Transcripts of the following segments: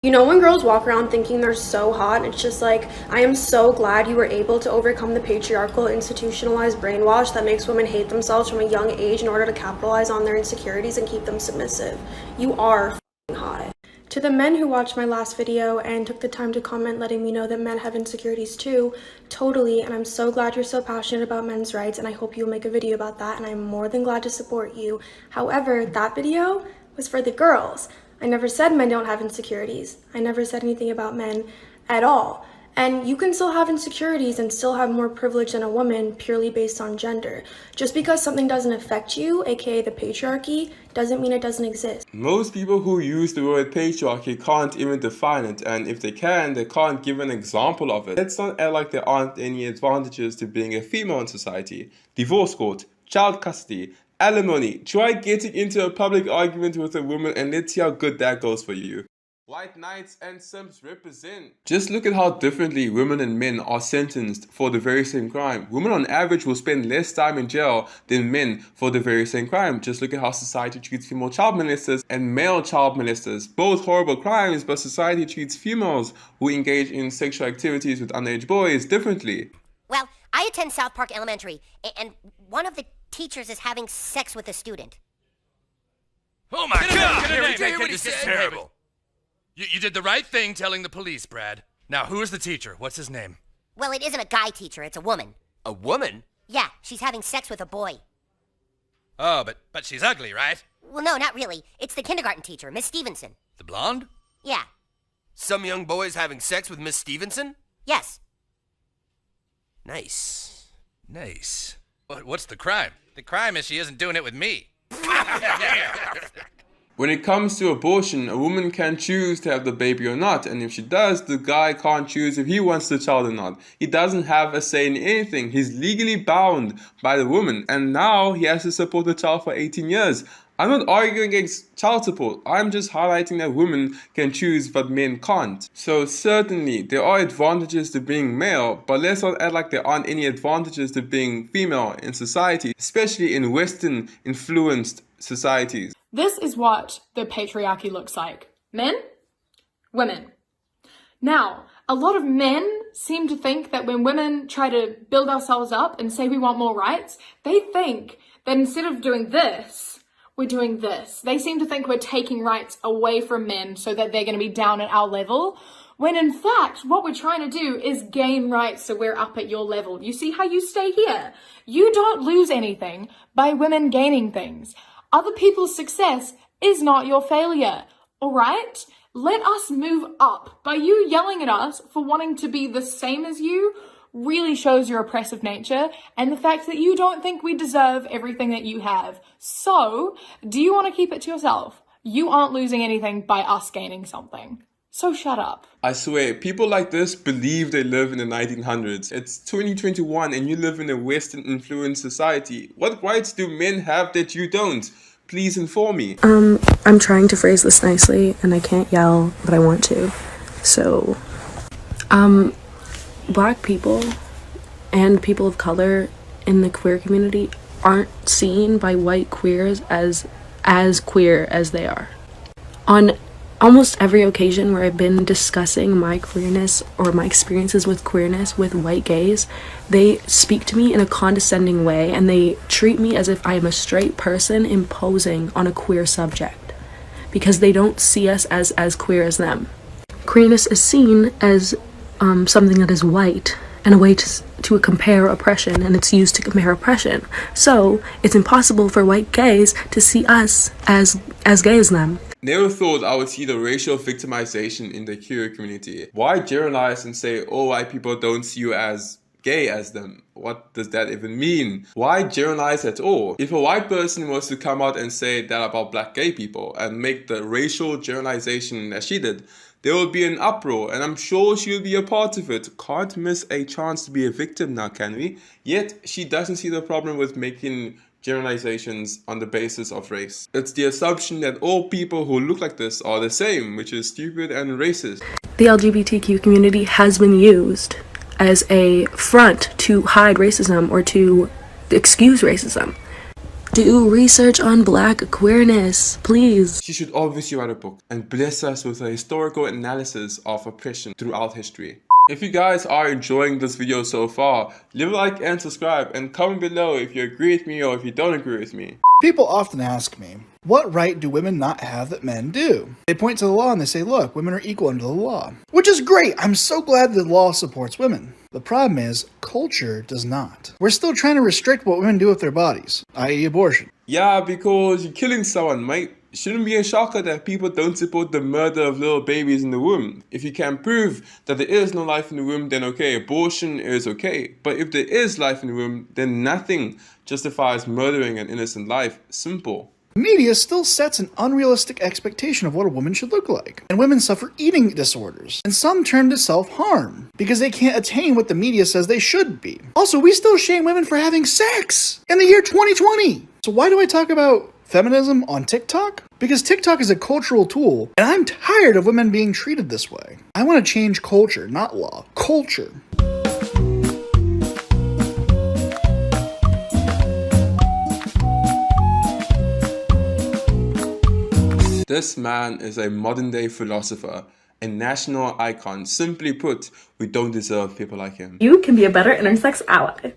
You know when girls walk around thinking they're so hot, it's just like, I am so glad you were able to overcome the patriarchal institutionalized brainwash that makes women hate themselves from a young age in order to capitalize on their insecurities and keep them submissive. You are f***ing hot. To the men who watched my last video and took the time to comment letting me know that men have insecurities too, totally, and I'm so glad you're so passionate about men's rights, and I hope you'll make a video about that, and I'm more than glad to support you. However, that video was for the girls. I never said men don't have insecurities. I never said anything about men at all. And you can still have insecurities and still have more privilege than a woman purely based on gender. Just because something doesn't affect you, aka the patriarchy, doesn't mean it doesn't exist. Most people who use the word patriarchy can't even define it, and if they can, they can't give an example of it. Let's not act like there aren't any advantages to being a female in society. Divorce court, child custody, alimony. Try getting into a public argument with a woman and let's see how good that goes for you. White knights and simps represent. Just look at how differently women and men are sentenced for the very same crime. Women on average will spend less time in jail than men for the very same crime. Just look at how society treats female child molesters and male child molesters. Both horrible crimes, but society treats females who engage in sexual activities with underage boys differently. Well, I attend South Park Elementary, and one of the teachers is having sex with a student. Oh my God! This is terrible. You did the right thing telling the police, Brad. Now, who is the teacher? What's his name? Well, it isn't a guy teacher, it's a woman. A woman? Yeah, she's having sex with a boy. Oh, but she's ugly, right? Well, no, not really. It's the kindergarten teacher, Miss Stevenson. The blonde? Yeah. Some young boy's having sex with Miss Stevenson? Yes. Nice. Nice. What's the crime? The crime is she isn't doing it with me. When it comes to abortion, a woman can choose to have the baby or not, and if she does, the guy can't choose if he wants the child or not. He doesn't have a say in anything. He's legally bound by the woman, and now he has to support the child for 18 years. I'm not arguing against child support. I'm just highlighting that women can choose but men can't. So certainly there are advantages to being male, but let's not act like there aren't any advantages to being female in society, especially in Western influenced societies. This is what the patriarchy looks like. Men, women. Now, a lot of men seem to think that when women try to build ourselves up and say we want more rights, they think that instead of doing this, we're doing this. They seem to think we're taking rights away from men so that they're going to be down at our level, when in fact, what we're trying to do is gain rights so we're up at your level. You see how you stay here? You don't lose anything by women gaining things. Other people's success is not your failure, all right? Let us move up. By you yelling at us for wanting to be the same as you really shows your oppressive nature and the fact that you don't think we deserve everything that you have. So, do you want to keep it to yourself? You aren't losing anything by us gaining something. So shut up. I swear, people like this believe they live in the 1900s. It's 2021 and you live in a Western influenced society. What rights do men have that you don't? Please inform me. I'm trying to phrase this nicely and I can't yell, but I want to. So, Black people and people of color in the queer community aren't seen by white queers as queer as they are. On almost every occasion where I've been discussing my queerness or my experiences with queerness with white gays, they speak to me in a condescending way and they treat me as if I am a straight person imposing on a queer subject because they don't see us as queer as them. Queerness is seen as something that is white and a way to compare oppression, and it's used to compare oppression. So it's impossible for white gays to see us as gay as them. Never thought I would see the racial victimization in the queer community. Why generalize and say, oh, white people don't see you as gay as them? What does that even mean? Why generalize at all? If a white person was to come out and say that about black gay people and make the racial generalization as she did, there would be an uproar, and I'm sure she'll be a part of it. Can't miss a chance to be a victim now, can we? Yet, she doesn't see the problem with making generalizations on the basis of race. It's the assumption that all people who look like this are the same, which is stupid and racist. The LGBTQ community has been used as a front to hide racism or to excuse racism. Do research on black queerness, please. She should obviously write a book and bless us with a historical analysis of oppression throughout history. If you guys are enjoying this video so far, leave a like and subscribe, and comment below if you agree with me or if you don't agree with me. People often ask me, what right do women not have that men do? They point to the law and they say, look, women are equal under the law. Which is great. I'm so glad the law supports women. The problem is, culture does not. We're still trying to restrict what women do with their bodies, i.e. abortion. Yeah, because you're killing someone, mate. It shouldn't be a shocker that people don't support the murder of little babies in the womb. If you can prove that there is no life in the womb, then okay, abortion is okay. But if there is life in the womb, then nothing justifies murdering an innocent life. Simple. Media still sets an unrealistic expectation of what a woman should look like. And women suffer eating disorders. And some turn to self-harm because they can't attain what the media says they should be. Also, we still shame women for having sex in the year 2020. So why do I talk about feminism on TikTok? Because TikTok is a cultural tool, and I'm tired of women being treated this way. I want to change culture, not law. Culture. This man is a modern-day philosopher, a national icon. Simply put, we don't deserve people like him. You can be a better intersex ally.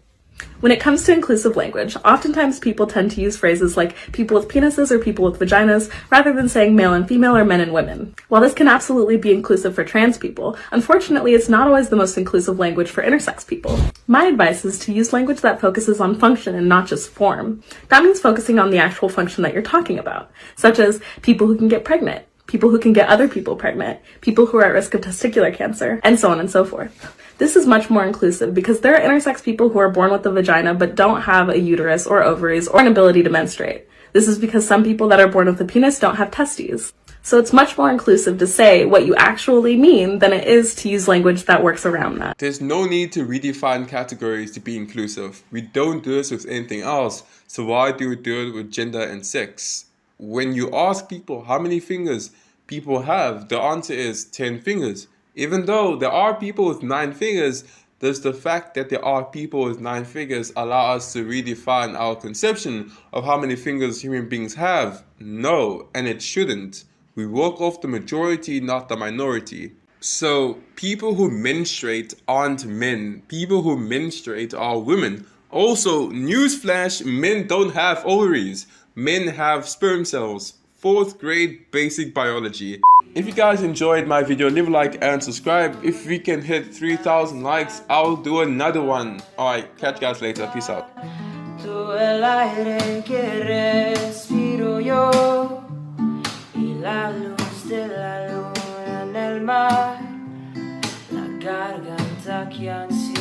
When it comes to inclusive language, oftentimes people tend to use phrases like people with penises or people with vaginas rather than saying male and female or men and women. While this can absolutely be inclusive for trans people, unfortunately it's not always the most inclusive language for intersex people. My advice is to use language that focuses on function and not just form. That means focusing on the actual function that you're talking about, such as people who can get pregnant, people who can get other people pregnant, people who are at risk of testicular cancer, and so on and so forth. This is much more inclusive because there are intersex people who are born with a vagina but don't have a uterus or ovaries or an ability to menstruate. This is because some people that are born with a penis don't have testes. So it's much more inclusive to say what you actually mean than it is to use language that works around that. There's no need to redefine categories to be inclusive. We don't do this with anything else, so why do we do it with gender and sex? When you ask people how many fingers people have, the answer is 10 fingers. Even though there are people with 9 fingers, does the fact that there are people with 9 fingers allow us to redefine our conception of how many fingers human beings have? No, and it shouldn't. We work off the majority, not the minority. So, people who menstruate aren't men. People who menstruate are women. Also, newsflash, men don't have ovaries. Men have sperm cells. 4th grade basic biology. If you guys enjoyed my video, leave a like and subscribe. If we can hit 3,000 likes, I'll do another one. Alright, catch you guys later. Peace out. Tú el aire que respiro yo y la luz de la luna en el mar, la garganta que ansía.